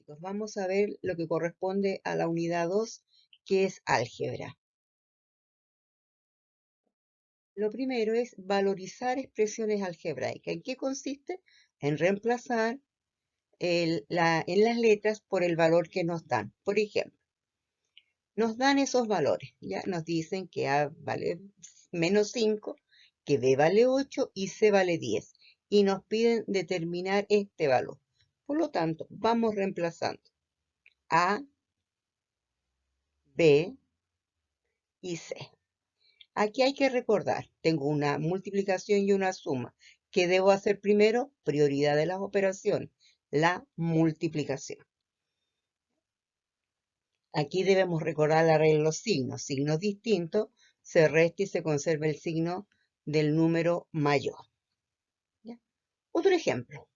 chicos, vamos a ver lo que corresponde a la unidad 2, que es álgebra. Lo primero es valorizar expresiones algebraicas. ¿En qué consiste? En reemplazar en las letras por el valor que nos dan. Por ejemplo, nos dan esos valores. Ya nos dicen que A vale menos 5, que B vale 8 y C vale 10. Y nos piden determinar este valor. Por lo tanto, vamos reemplazando A, B y C. Aquí hay que recordar, tengo una multiplicación y una suma. ¿Qué debo hacer primero? Prioridad de las operaciones, la multiplicación. Aquí debemos recordar la regla de los signos. Signos distintos, se resta y se conserva el signo del número mayor. ¿Ya? Otro ejemplo.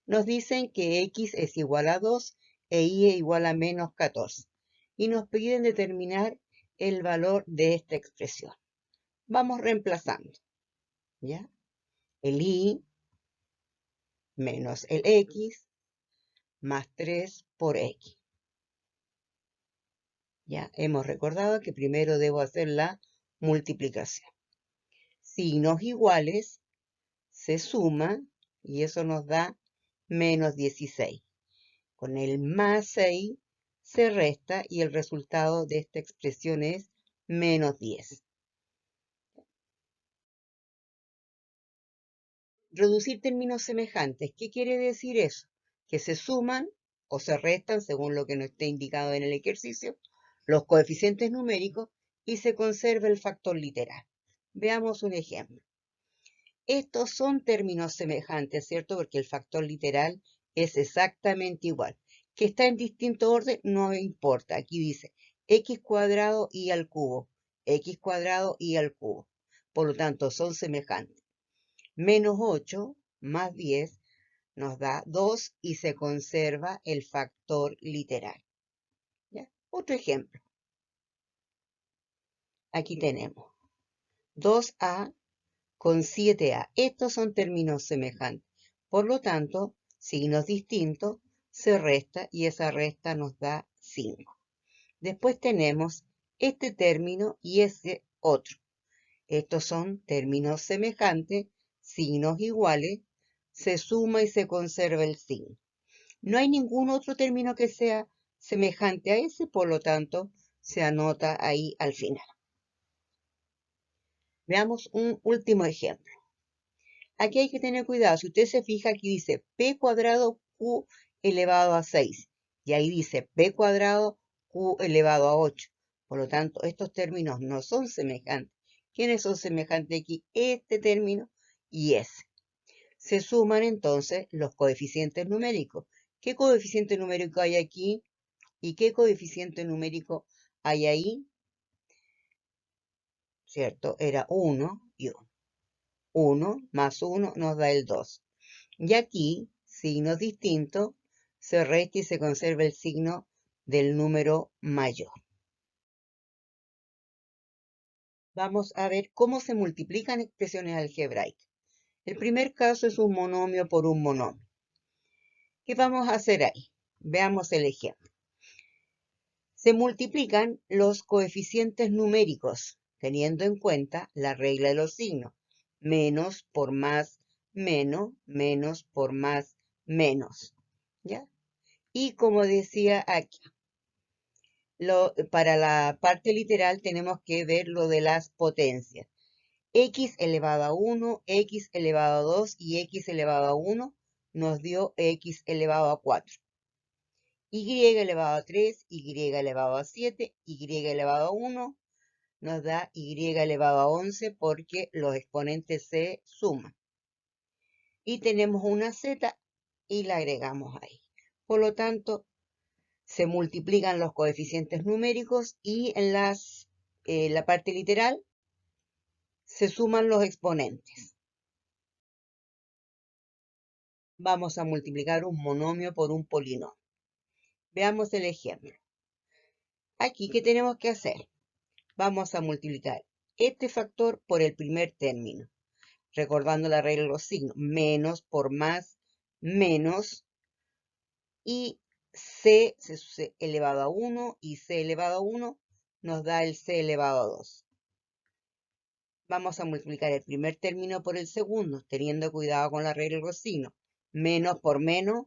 Nos dicen que x es igual a 2 e y es igual a menos 14. Y nos piden determinar el valor de esta expresión. Vamos reemplazando. ¿Ya? El y menos el x más 3 por x. Ya hemos recordado que primero debo hacer la multiplicación. Signos iguales se suman y eso nos da menos 16. Con el más 6 se resta y el resultado de esta expresión es menos 10. Reducir términos semejantes. ¿Qué quiere decir eso? Que se suman o se restan, según lo que no esté indicado en el ejercicio, los coeficientes numéricos y se conserva el factor literal. Veamos un ejemplo. Estos son términos semejantes, ¿cierto? Porque el factor literal es exactamente igual. Que está en distinto orden no importa. Aquí dice x cuadrado y al cubo, x cuadrado y al cubo. Por lo tanto, son semejantes. Menos 8 más 10 nos da 2 y se conserva el factor literal. ¿Ya? Otro ejemplo. Aquí tenemos 2a con 7a. Estos son términos semejantes. Por lo tanto, signos distintos se resta y esa resta nos da 5. Después tenemos este término y ese otro. Estos son términos semejantes, signos iguales, se suma y se conserva el signo. No hay ningún otro término que sea semejante a ese, por lo tanto, se anota ahí al final. Veamos un último ejemplo. Aquí hay que tener cuidado. Si usted se fija, aquí dice p cuadrado q elevado a 6. Y ahí dice p cuadrado q elevado a 8. Por lo tanto, estos términos no son semejantes. ¿Quiénes son semejantes aquí? Este término y ese. Se suman entonces los coeficientes numéricos. ¿Qué coeficiente numérico hay aquí? ¿Y qué coeficiente numérico hay ahí? ¿Cierto? Era 1 y 1. 1 más 1 nos da el 2. Y aquí, signos distintos, se resta y se conserva el signo del número mayor. Vamos a ver cómo se multiplican expresiones algebraicas. El primer caso es un monomio por un monomio. ¿Qué vamos a hacer ahí? Veamos el ejemplo. Se multiplican los coeficientes numéricos, teniendo en cuenta la regla de los signos. Menos por más, menos, menos por más, menos. ¿Ya? Y como decía aquí, para la parte literal tenemos que ver lo de las potencias. X elevado a 1, X elevado a 2 y X elevado a 1 nos dio X elevado a 4. Y elevado a 3, Y elevado a 7, Y elevado a 1 nos da Y elevado a 11 porque los exponentes se suman. Y tenemos una Z y la agregamos ahí. Por lo tanto, se multiplican los coeficientes numéricos y en la parte literal se suman los exponentes. Vamos a multiplicar un monomio por un polinomio. Veamos el ejemplo. Aquí, ¿qué tenemos que hacer? Vamos a multiplicar este factor por el primer término, recordando la regla de los signos, menos por más, menos, y c elevado a 1 y c elevado a 1 nos da el c elevado a 2. Vamos a multiplicar el primer término por el segundo, teniendo cuidado con la regla del coseno. Menos por menos,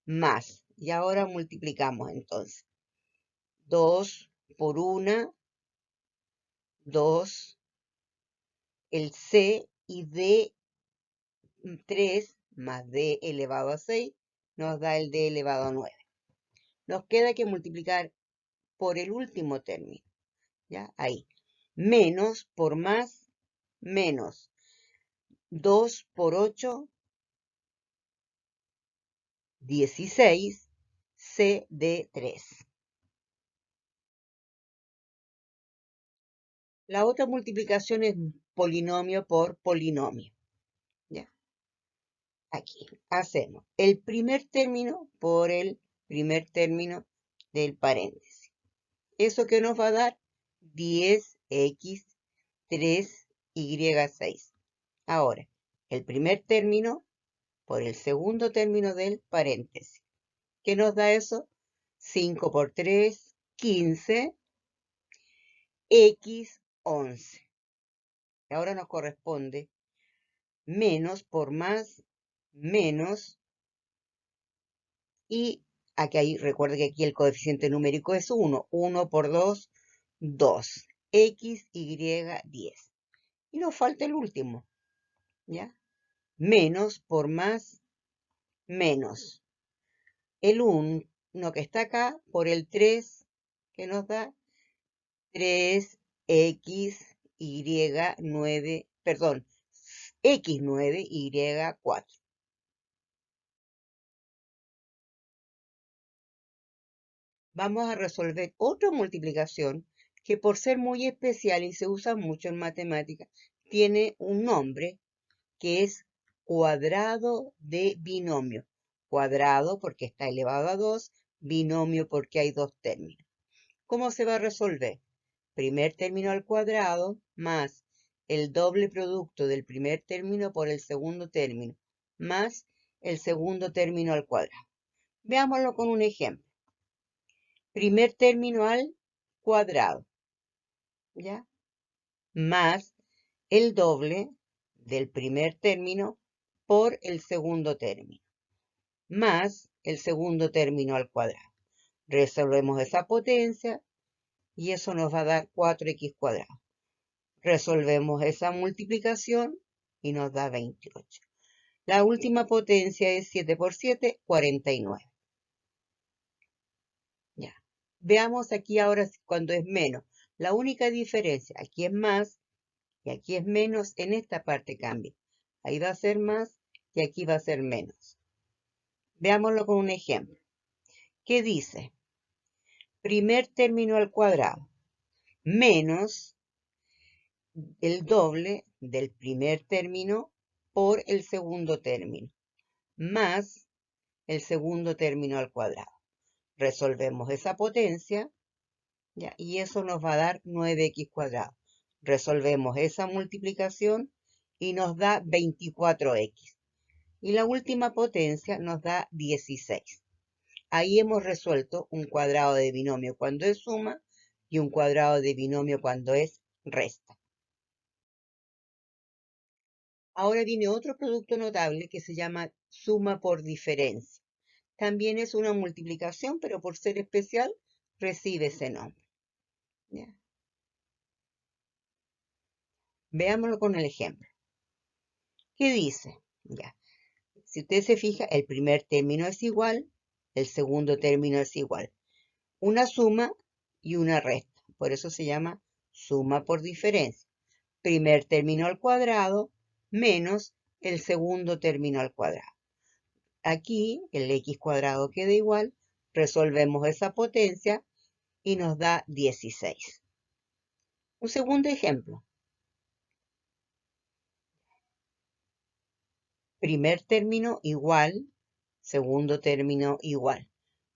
más. Y ahora multiplicamos entonces. 2 por 1, 2, el c y d 3 más d elevado a 6 nos da el d elevado a 9. Nos queda que multiplicar por el último término. ¿Ya? Ahí. Menos por más, menos. 2 por 8, 16, c de 3. La otra multiplicación es polinomio por polinomio. ¿Ya? Aquí hacemos el primer término por el primer término del paréntesis. ¿Eso que nos va a dar? 10x 3y6. Ahora, el primer término por el segundo término del paréntesis. ¿Qué nos da eso? 5 por 3, 15, x 11. Ahora nos corresponde menos por más, menos, y aquí recuerda que aquí el coeficiente numérico es 1. 1 por 2, 2. X, Y, 10. Y nos falta el último, ¿ya? Menos por más, menos. El 1 que está acá por el 3, que nos da 3x, Y, 9, perdón, x9, Y4. Vamos a resolver otra multiplicación que por ser muy especial y se usa mucho en matemáticas, tiene un nombre que es cuadrado de binomio. Cuadrado porque está elevado a 2, binomio porque hay dos términos. ¿Cómo se va a resolver? Primer término al cuadrado más el doble producto del primer término por el segundo término, más el segundo término al cuadrado. Veámoslo con un ejemplo. Primer término al cuadrado, ¿ya? Más el doble del primer término por el segundo término, más el segundo término al cuadrado. Resolvemos esa potencia y eso nos va a dar 4x cuadrado. Resolvemos esa multiplicación y nos da 28. La última potencia es 7 por 7, 49. Ya. Veamos aquí ahora cuando es menos. La única diferencia, aquí es más y aquí es menos, en esta parte cambia. Ahí va a ser más y aquí va a ser menos. Veámoslo con un ejemplo. ¿Qué dice? Primer término al cuadrado menos el doble del primer término por el segundo término, más el segundo término al cuadrado. Resolvemos esa potencia, ¿ya? Y eso nos va a dar 9x cuadrado. Resolvemos esa multiplicación y nos da 24x. Y la última potencia nos da 16. Ahí hemos resuelto un cuadrado de binomio cuando es suma y un cuadrado de binomio cuando es resta. Ahora viene otro producto notable que se llama suma por diferencia. También es una multiplicación, pero por ser especial recibe ese nombre. ¿Ya? Veámoslo con el ejemplo. ¿Qué dice? Ya. Si usted se fija, el primer término es igual, el segundo término es igual. Una suma y una resta. Por eso se llama suma por diferencia. Primer término al cuadrado menos el segundo término al cuadrado. Aquí el x cuadrado queda igual, resolvemos esa potencia y nos da 16. Un segundo ejemplo. Primer término igual, segundo término igual.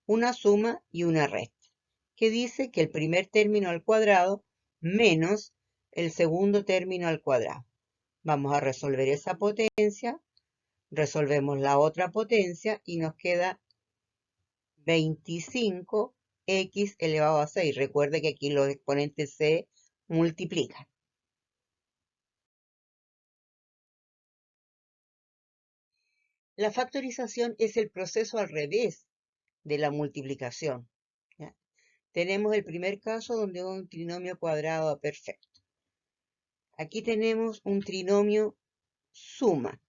Una suma y una resta, que dice que el primer término al cuadrado menos el segundo término al cuadrado. Vamos a resolver esa potencia, resolvemos la otra potencia y nos queda 25x elevado a 6. Recuerde que aquí los exponentes se multiplican. La factorización es el proceso al revés de la multiplicación. ¿Ya? Tenemos el primer caso donde es un trinomio cuadrado perfecto. Aquí tenemos un trinomio suma.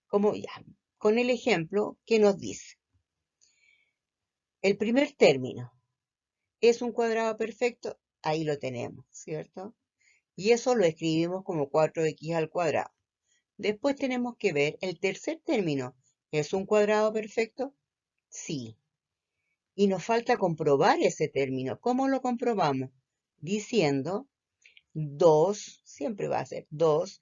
Como ya, con el ejemplo que nos dice. El primer término es un cuadrado perfecto, ahí lo tenemos, ¿cierto? Y eso lo escribimos como 4x al cuadrado. Después tenemos que ver el tercer término. ¿Es un cuadrado perfecto? Sí. Y nos falta comprobar ese término. ¿Cómo lo comprobamos? Diciendo 2, siempre va a ser 2,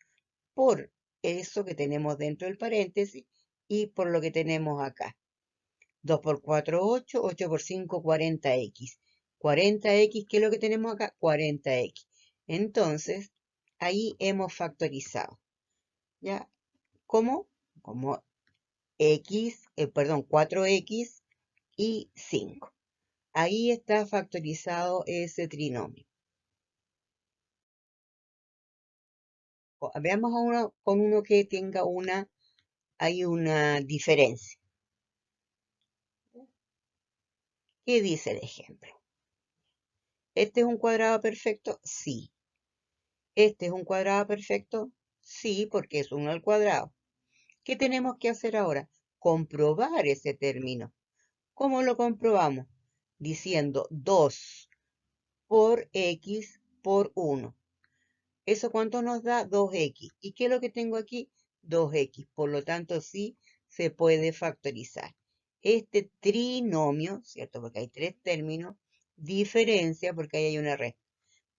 por eso que tenemos dentro del paréntesis y por lo que tenemos acá. 2 por 4, 8, 8 por 5, 40x. 40x, ¿qué es lo que tenemos acá? 40x. Entonces, ahí hemos factorizado. ¿Ya? ¿Cómo? Como x, 4x y 5. Ahí está factorizado ese trinomio. Veamos con uno que tenga hay una diferencia. ¿Qué dice el ejemplo? ¿Este es un cuadrado perfecto? Sí. ¿Este es un cuadrado perfecto? Sí, porque es 1 al cuadrado. ¿Qué tenemos que hacer ahora? Comprobar ese término. ¿Cómo lo comprobamos? Diciendo 2 por x por 1. ¿Eso cuánto nos da? 2x. ¿Y qué es lo que tengo aquí? 2x. Por lo tanto, sí se puede factorizar. Este trinomio, ¿cierto? Porque hay tres términos, diferencia porque ahí hay una resta.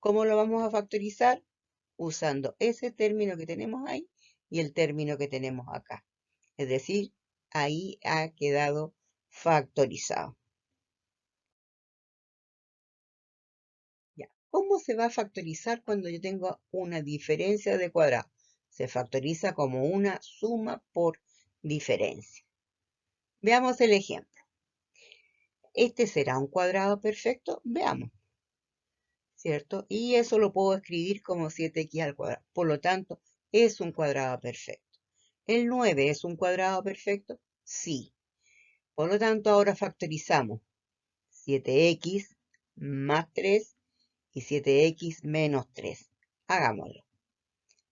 ¿Cómo lo vamos a factorizar? Usando ese término que tenemos ahí y el término que tenemos acá. Es decir, ahí ha quedado factorizado. Ya. ¿Cómo se va a factorizar cuando yo tengo una diferencia de cuadrado? Se factoriza como una suma por diferencia. Veamos el ejemplo. ¿Este será un cuadrado perfecto? Veamos, ¿cierto? Y eso lo puedo escribir como 7x al cuadrado. Por lo tanto, es un cuadrado perfecto. ¿El 9 es un cuadrado perfecto? Sí. Por lo tanto, ahora factorizamos 7x más 3 y 7x menos 3. Hagámoslo.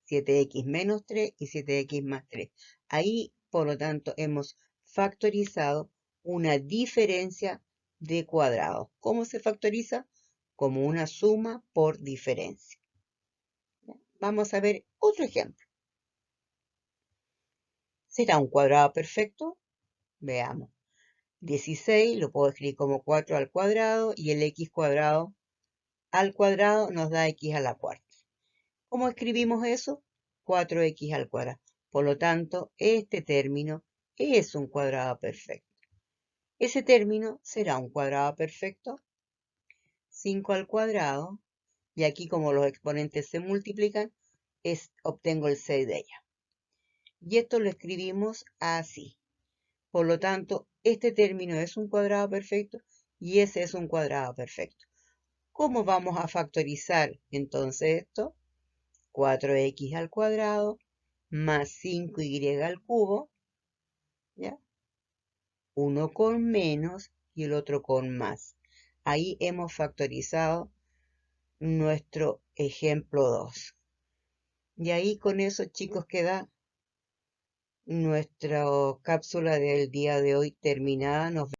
7x menos 3 y 7x más 3. Ahí, por lo tanto, hemos factorizado una diferencia de cuadrados. ¿Cómo se factoriza? Como una suma por diferencia. Vamos a ver otro ejemplo. ¿Será un cuadrado perfecto? Veamos. 16 lo puedo escribir como 4 al cuadrado y el x cuadrado al cuadrado nos da x a la cuarta. ¿Cómo escribimos eso? 4x al cuadrado. Por lo tanto, este término es un cuadrado perfecto. Ese término será un cuadrado perfecto. 5 al cuadrado, y aquí como los exponentes se multiplican, obtengo el 6 de ella. Y esto lo escribimos así. Por lo tanto, este término es un cuadrado perfecto y ese es un cuadrado perfecto. ¿Cómo vamos a factorizar entonces esto? 4x al cuadrado más 5y al cubo, ¿ya? Uno con menos y el otro con más. Ahí hemos factorizado nuestro ejemplo 2. Y ahí con eso, chicos, queda nuestra cápsula del día de hoy terminada. Nos